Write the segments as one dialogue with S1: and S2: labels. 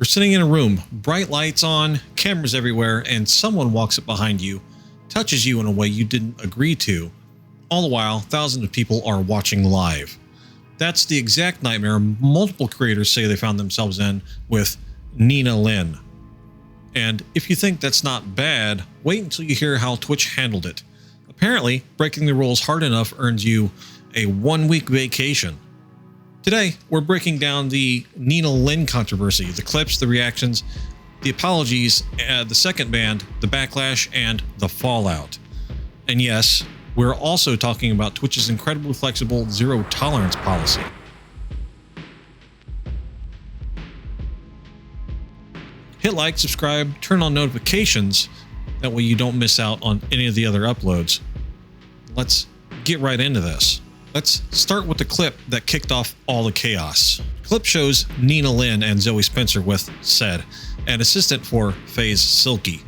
S1: You're sitting in a room, bright lights on, cameras everywhere, and someone walks up behind you, touches you in a way you didn't agree to. All the while, thousands of people are watching live. That's the exact nightmare multiple creators say they found themselves in with Nina Lynn. And if you think that's not bad, wait until you hear how Twitch handled it. Apparently, breaking the rules hard enough earns you a 1-week vacation. Today, we're breaking down the Nina Lynn controversy, the clips, the reactions, the apologies, the second ban, the backlash, and the fallout. And yes, we're also talking about Twitch's incredibly flexible zero-tolerance policy. Hit like, subscribe, turn on notifications, that way you don't miss out on any of the other uploads. Let's get right into this. Let's start with the clip that kicked off all the chaos. The clip shows Nina Lynn and Zoe Spencer with Said, an assistant for FaZe Silky,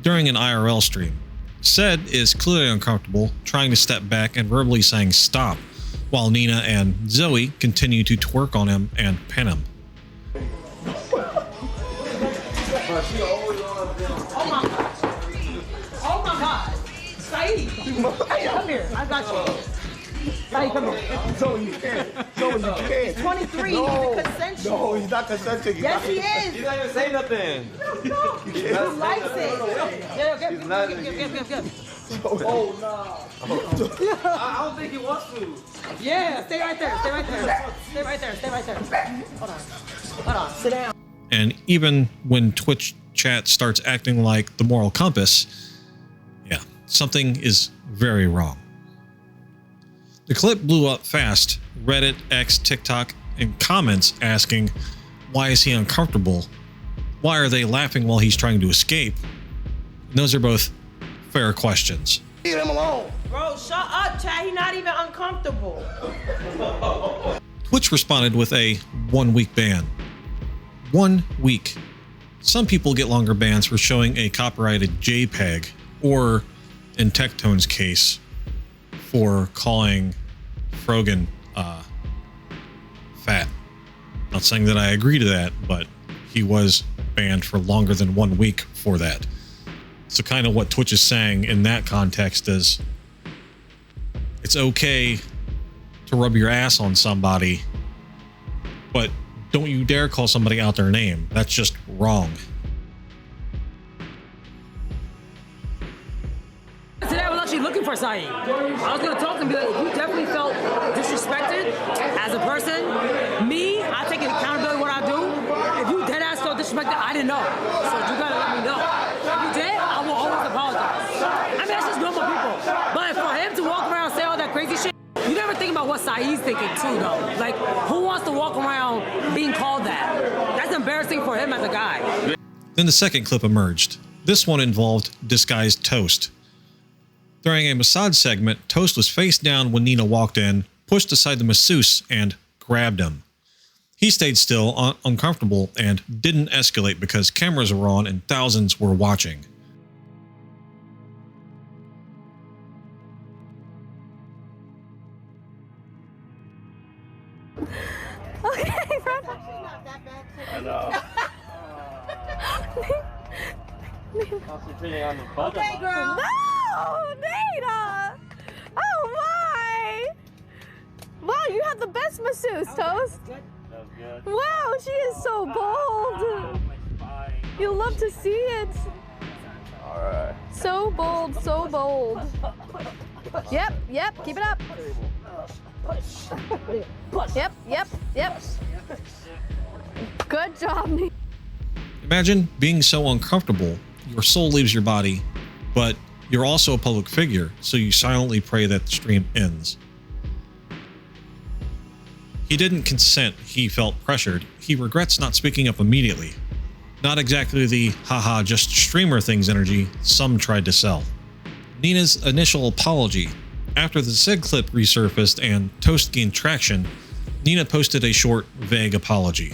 S1: during an IRL stream. Said is clearly uncomfortable, trying to step back and verbally saying stop, while Nina and Zoe continue to twerk on him and pin him.
S2: Oh my God. Said, come here. I got you. Said, come here.
S3: Zoe, you can't. Zoe, you can't.
S2: 23,
S3: No.
S2: he's consensual.
S3: No, he's not consenting.
S2: Yes, he
S4: He's
S2: is.
S4: not even saying nothing.
S2: No, he likes it. Yeah, give.
S4: Oh, no. I don't think he wants to.
S2: Yeah, stay right there. Stay right there. Stay right there. Stay right there. Hold on. Hold on. Sit down.
S1: And even when Twitch chat starts acting like the moral compass, yeah, something is very wrong. The clip blew up fast. Reddit, X, TikTok, and comments asking, why is he uncomfortable? Why are they laughing while he's trying to escape? And those are both fair questions.
S3: Leave him alone.
S2: Bro, shut up, Chad. He's not even uncomfortable.
S1: Twitch responded with a 1-week ban. 1 week. Some people get longer bans for showing a copyrighted JPEG, or in Tectone's case, for calling Frogan fat. Not saying that I agree to that, but he was banned for longer than 1 week for that. So kind of what Twitch is saying in that context is it's okay to rub your ass on somebody, but don't you dare call somebody out their name. That's just wrong.
S5: Today I was actually looking for Said. I was gonna talk to him and be like, you definitely felt disrespected as a person. Me, I take accountability what I do. If you dead ass felt disrespected, I didn't know. So you gotta let me know. If you did, I will always apologize. I mean, that's just normal people. But for him to walk around and say all that crazy shit, you never think about what Said's thinking too, though. Like, who wants to walk around being called that? That's embarrassing for him as a guy.
S1: Then the second clip emerged. This one involved DisguisedToast. During a massage segment, Toast was face down when Nina walked in, pushed aside the masseuse, and grabbed him. He stayed still, uncomfortable, and didn't escalate because cameras were on and thousands were watching.
S6: Okay, friend.
S4: I know. Concentrating on the bottom.
S2: Okay, girl.
S6: No, Nina. Oh my. Wow, you have the best masseuse, Toast.
S4: That was good.
S6: Wow, she is so bold. You love to see it.
S4: Alright.
S6: So bold, so bold. Yep, keep it up. Yep. Good job, Nina.
S1: Imagine being so uncomfortable, your soul leaves your body, but you're also a public figure, so you silently pray that the stream ends. He didn't consent, he felt pressured. He regrets not speaking up immediately. Not exactly the haha just streamer things energy some tried to sell. Nina's initial apology. After the said clip resurfaced and Toast gained traction, Nina posted a short, vague apology.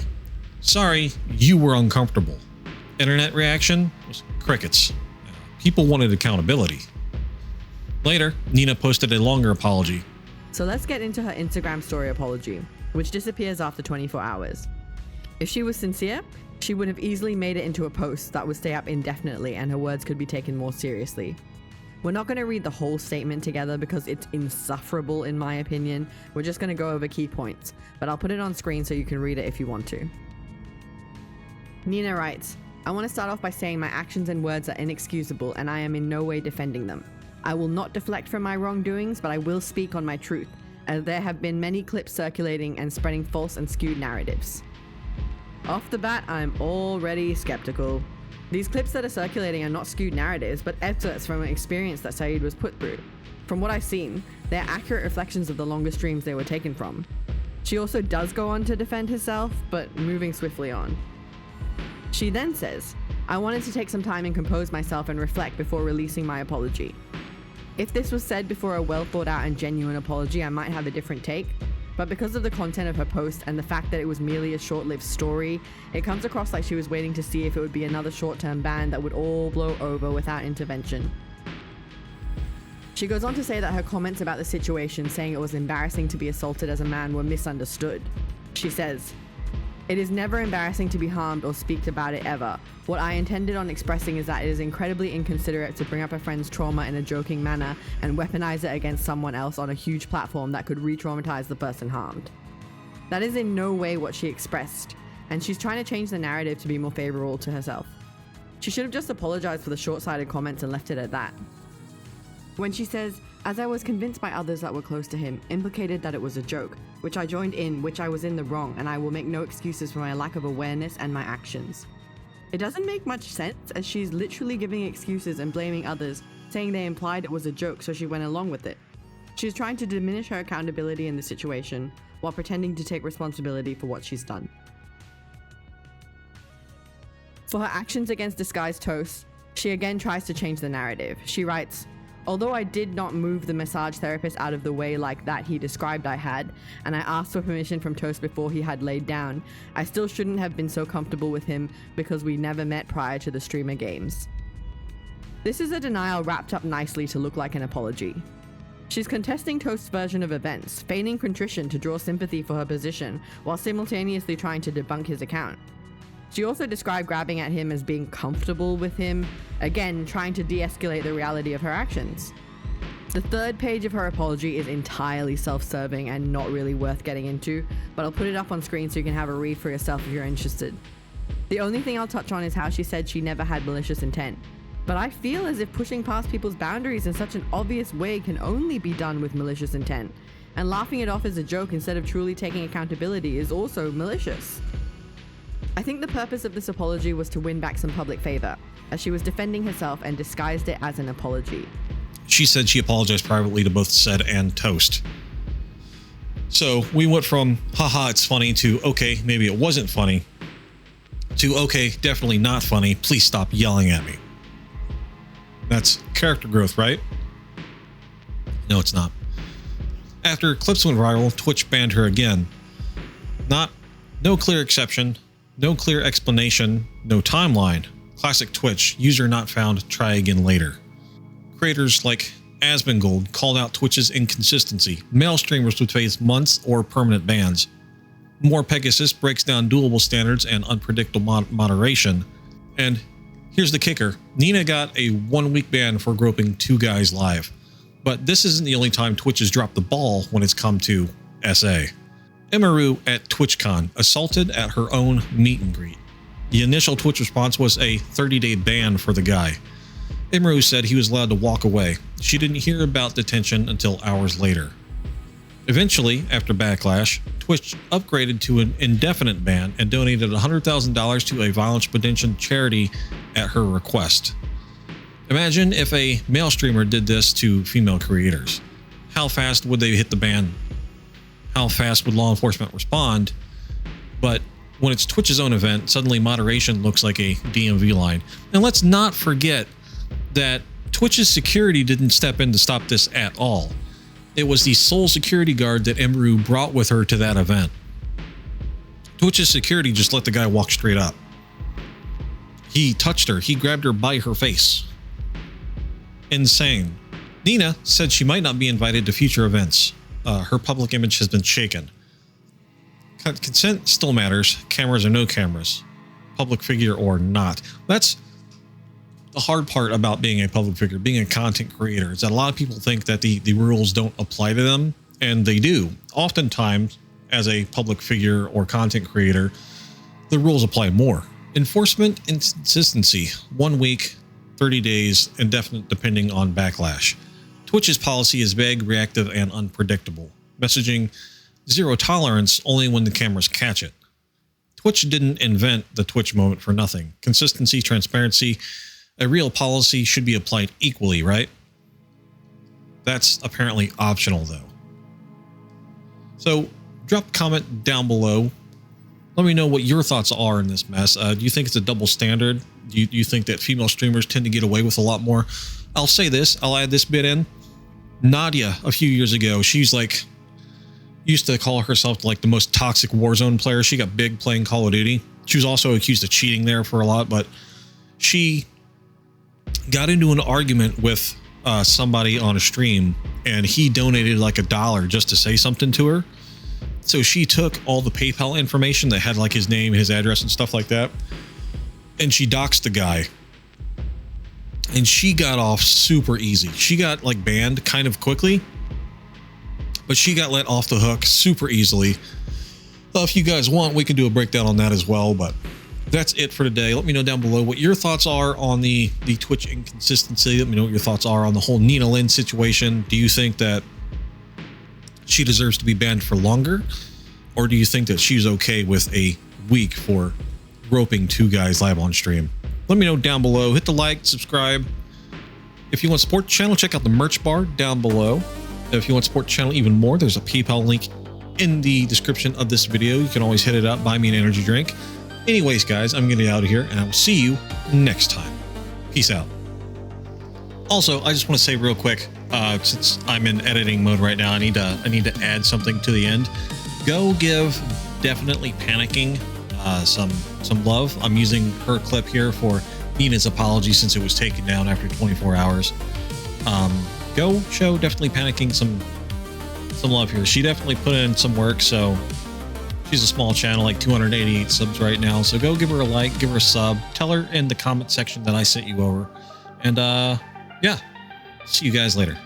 S1: Sorry, you were uncomfortable. Internet reaction was crickets. People wanted accountability. Later, Nina posted a longer apology.
S7: So let's get into her Instagram story apology, which disappears after 24 hours. If she was sincere, She would have easily made it into a post that would stay up indefinitely and her words could be taken more seriously. We're not going to read the whole statement together because it's insufferable in my opinion. We're just going to go over key points, but I'll put it on screen so you can read it if you want to. Nina writes, I want to start off by saying my actions and words are inexcusable and I am in no way defending them. I will not deflect from my wrongdoings, but I will speak on my truth, as there have been many clips circulating and spreading false and skewed narratives. Off the bat, I'm already skeptical. These clips that are circulating are not skewed narratives, but excerpts from an experience that Said was put through. From what I've seen, they're accurate reflections of the longer streams they were taken from. She also does go on to defend herself, but moving swiftly on. She then says, I wanted to take some time and compose myself and reflect before releasing my apology. If this was said before a well thought out and genuine apology, I might have a different take, but because of the content of her post and the fact that it was merely a short-lived story, it comes across like she was waiting to see if it would be another short-term ban that would all blow over without intervention. She goes on to say that her comments about the situation, saying it was embarrassing to be assaulted as a man, were misunderstood. She says, it is never embarrassing to be harmed or speak about it ever. What I intended on expressing is that it is incredibly inconsiderate to bring up a friend's trauma in a joking manner and weaponize it against someone else on a huge platform that could re-traumatize the person harmed. That is in no way what she expressed, and she's trying to change the narrative to be more favorable to herself. She should have just apologized for the short-sighted comments and left it at that. When she says, as I was convinced by others that were close to him, implicated that it was a joke, which I joined in, which I was in the wrong, and I will make no excuses for my lack of awareness and my actions. It doesn't make much sense, as she's literally giving excuses and blaming others, saying they implied it was a joke, so she went along with it. She's trying to diminish her accountability in the situation, while pretending to take responsibility for what she's done. For her actions against DisguisedToast, she again tries to change the narrative. She writes, although I did not move the massage therapist out of the way like that he described I had, and I asked for permission from Toast before he had laid down, I still shouldn't have been so comfortable with him because we never met prior to the streamer games. This is a denial wrapped up nicely to look like an apology. She's contesting Toast's version of events, feigning contrition to draw sympathy for her position, while simultaneously trying to debunk his account. She also described grabbing at him as being comfortable with him, again trying to de-escalate the reality of her actions. The third page of her apology is entirely self-serving and not really worth getting into, but I'll put it up on screen so you can have a read for yourself if you're interested. The only thing I'll touch on is how she said she never had malicious intent, but I feel as if pushing past people's boundaries in such an obvious way can only be done with malicious intent, and laughing it off as a joke instead of truly taking accountability is also malicious. I think the purpose of this apology was to win back some public favor, as she was defending herself and disguised it as an apology.
S1: She said she apologized privately to both Said and Toast. So we went from, haha, it's funny, to, okay, maybe it wasn't funny, to, okay, definitely not funny, please stop yelling at me. That's character growth, right? No, it's not. After clips went viral, Twitch banned her again. No clear exception. No clear explanation, no timeline. Classic Twitch, user not found, try again later. Creators like Asmongold called out Twitch's inconsistency. Male streamers would face months or permanent bans. More Pegasus breaks down doable standards and unpredictable moderation. And here's the kicker, Nina got a 1-week ban for groping 2 guys live. But this isn't the only time Twitch has dropped the ball when it's come to SA. Emaru at TwitchCon, assaulted at her own meet and greet. The initial Twitch response was a 30-day ban for the guy. Emaru said he was allowed to walk away. She didn't hear about detention until hours later. Eventually, after backlash, Twitch upgraded to an indefinite ban and donated $100,000 to a violence prevention charity at her request. Imagine if a male streamer did this to female creators. How fast would they hit the ban? How fast would law enforcement respond? But when it's Twitch's own event, suddenly moderation looks like a DMV line. And let's not forget that Twitch's security didn't step in to stop this at all. It was the sole security guard that Emaru brought with her to that event. Twitch's security just let the guy walk straight up. He touched her. He grabbed her by her face. Insane. Nina said she might not be invited to future events. Her public image has been shaken. Consent still matters, cameras or no cameras. public figure or not. That's the hard part about being a public figure, being a content creator, is that a lot of people think that the rules don't apply to them, and they do. Oftentimes, as a public figure or content creator, the rules apply more. Enforcement and consistency, 1 week, 30 days, indefinite depending on backlash. Twitch's policy is vague, reactive, and unpredictable. Messaging, 0 tolerance only when the cameras catch it. Twitch didn't invent the Twitch moment for nothing. Consistency, transparency, a real policy should be applied equally, right? That's apparently optional, though. So drop a comment down below. Let me know what your thoughts are in this mess. Do you think it's a double standard? Do you think that female streamers tend to get away with a lot more? I'll say this. I'll add this bit in. Nadia, a few years ago, she's like, used to call herself like the most toxic Warzone player. She got big playing Call of Duty. She was also accused of cheating there for a lot, but she got into an argument with somebody on a stream, and he donated like $1 just to say something to her. So she took all the PayPal information that had like his name, his address, and stuff like that, and she doxed the guy. And she got off super easy. She got like banned kind of quickly, but she got let off the hook super easily. If you guys want, we can do a breakdown on that as well, but that's it for today. Let me know down below what your thoughts are on the Twitch inconsistency. Let me know what your thoughts are on the whole Nina Lynn situation. Do you think that she deserves to be banned for longer? Or do you think that she's okay with a week for roping 2 guys live on stream? Let me know down below. Hit the like, subscribe. If you want to support the channel, check out the merch bar down below. If you want to support the channel even more, there's a PayPal link in the description of this video. You can always hit it up, buy me an energy drink. Anyways, guys, I'm getting out of here, and I will see you next time. Peace out. Also, I just want to say real quick, since I'm in editing mode right now, I need to add something to the end. Go give Definitely Panicking some love. I'm using her clip here for Nina's apology since it was taken down after 24 hours. Go show Definitely Panicking some love here. She definitely put in some work, so she's a small channel, like 288 subs right now. So go give her a like, give her a sub, tell her in the comment section that I sent you over. And yeah, see you guys later.